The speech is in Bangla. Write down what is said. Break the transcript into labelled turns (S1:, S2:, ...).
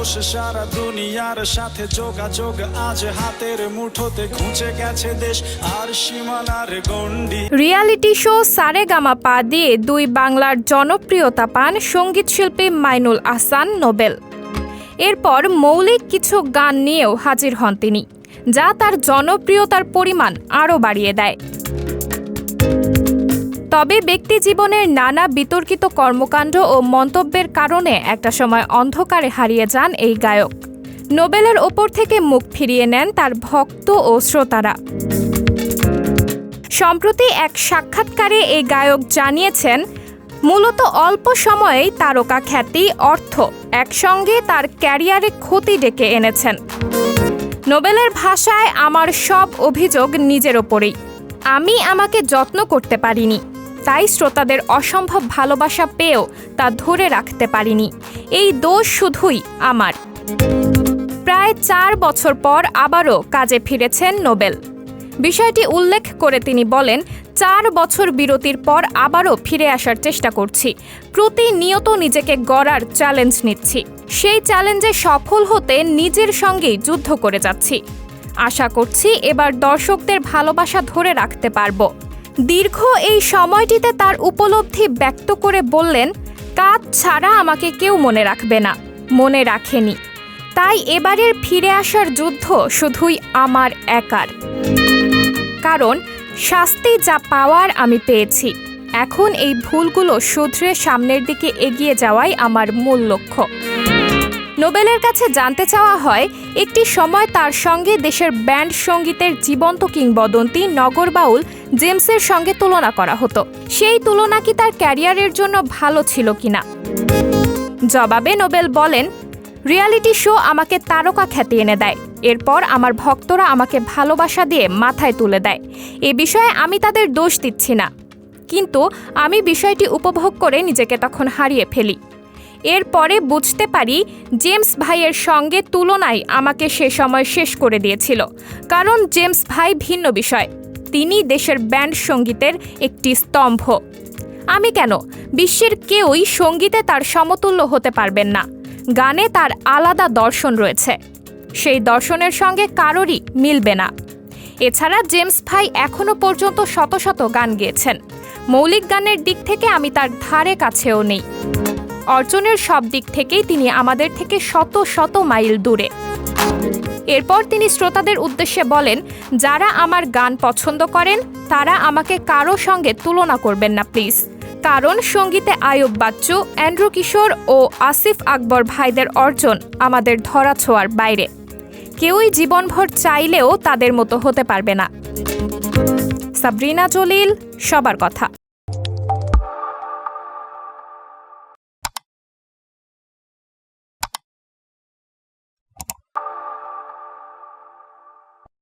S1: বসে সারা দুনিয়ার সাথে যোগাযোগ আজ হাতের মুঠোতে, ঘুচে গেছে দেশ আর সীমানার গণ্ডি।
S2: রিয়ালিটি শো সারেগামাপা দিয়ে দুই বাংলার জনপ্রিয়তা পান সঙ্গীতশিল্পী মাইনুল আহসান নোবেল। এরপর মৌলিক কিছু গান নিয়েও হাজির হন তিনি, যা তার জনপ্রিয়তার পরিমাণ আরও বাড়িয়ে দেয়। তবে ব্যক্তিজীবনের নানা বিতর্কিত কর্মকাণ্ড ও মন্তব্যের কারণে একটা সময় অন্ধকারে হারিয়ে যান এই গায়ক। নোবেলের ওপর থেকে মুখ ফিরিয়ে নেন তার ভক্ত ও শ্রোতারা। সম্প্রতি এক সাক্ষাৎকারে এই গায়ক জানিয়েছেন, মূলত অল্প সময়েই তারকা খ্যাতি, অর্থ একসঙ্গে তার ক্যারিয়ারে ক্ষতি ডেকে এনেছেন। নোবেলের ভাষায়, আমার সব অভিযোগ নিজের ওপরেই। আমি আমাকে যত্ন করতে পারিনি, তাই শ্রোতাদের অসম্ভব ভালোবাসা পেয়েও তা ধরে রাখতে পারিনি। এই দোষ শুধুই আমার। প্রায় 4 বছর পর আবারও কাজে ফিরেছেন নোবেল। বিষয়টি উল্লেখ করে তিনি বলেন, 4 বছর বিরতির পর আবারও ফিরে আসার চেষ্টা করছি। প্রতিনিয়ত নিজেকে গড়ার চ্যালেঞ্জ নিচ্ছি। সেই চ্যালেঞ্জে সফল হতে নিজের সঙ্গেই যুদ্ধ করে যাচ্ছি। আশা করছি এবার দর্শকদের ভালোবাসা ধরে রাখতে পারব। দীর্ঘ এই সময়টিতে তার উপলব্ধি ব্যক্ত করে বললেন, কাজ ছাড়া আমাকে কেউ মনে রাখবে না, মনে রাখেনি। তাই এবারের ফিরে আসার যুদ্ধ শুধুই আমার একার। কারণ শাস্তি যা পাওয়ার আমি পেয়েছি। এখন এই ভুলগুলো শুধরে সামনের দিকে এগিয়ে যাওয়াই আমার মূল লক্ষ্য। নোবেলের কাছে জানতে চাওয়া হয়, একটি সময় তার সঙ্গে দেশের ব্যান্ড সঙ্গীতের জীবন্ত কিংবদন্তি নগর বাউল জেমসের সঙ্গে তুলনা করা হতো। সেই তুলনা কি তার ক্যারিয়ারের জন্য ভালো ছিল কিনা? জবাবে নোবেল বলেন, রিয়ালিটি শো আমাকে তারকা খ্যাতি এনে দেয়। এরপর আমার ভক্তরা আমাকে ভালোবাসা দিয়ে মাথায় তুলে দেয়। এ বিষয়ে আমি তাদের দোষ দিচ্ছি না, কিন্তু আমি বিষয়টি উপভোগ করে নিজেকে তখন হারিয়ে ফেলি। এরপরে বুঝতে পারি, জেমস ভাইয়ের সঙ্গে তুলনায় আমাকে সে সময় শেষ করে দিয়েছিল। কারণ জেমস ভাই ভিন্ন বিষয়, তিনি দেশের ব্যান্ড সঙ্গীতের একটি স্তম্ভ। আমি কেন? বিশ্বের কেউই সঙ্গীতে তার সমতুল্য হতে পারবেন না। গানে তার আলাদা দর্শন রয়েছে, সেই দর্শনের সঙ্গে কারোরই মিলবে না। এছাড়া জেমস ভাই এখনো পর্যন্ত শত শত গান গেয়েছেন। মৌলিক গানের দিক থেকে আমি তার ধারে কাছেও নেই। অর্জনের সব দিক থেকেই তিনি আমাদের থেকে শত শত মাইল দূরে। এরপর তিনি শ্রোতাদের উদ্দেশ্যে বলেন, যারা আমার গান পছন্দ করেন তারা আমাকে কারো সঙ্গে তুলনা করবেন না প্লিজ। কারণ সঙ্গীতে আয়ুব বাচ্চু, অ্যান্ড্রু কিশোর ও আসিফ আকবর ভাইদের অর্জন আমাদের ধরাছোঁয়ার বাইরে। কেউই জীবনভর চাইলেও তাদের মতো হতে পারবে না। সাবরিনা জলিল, সবার কথা।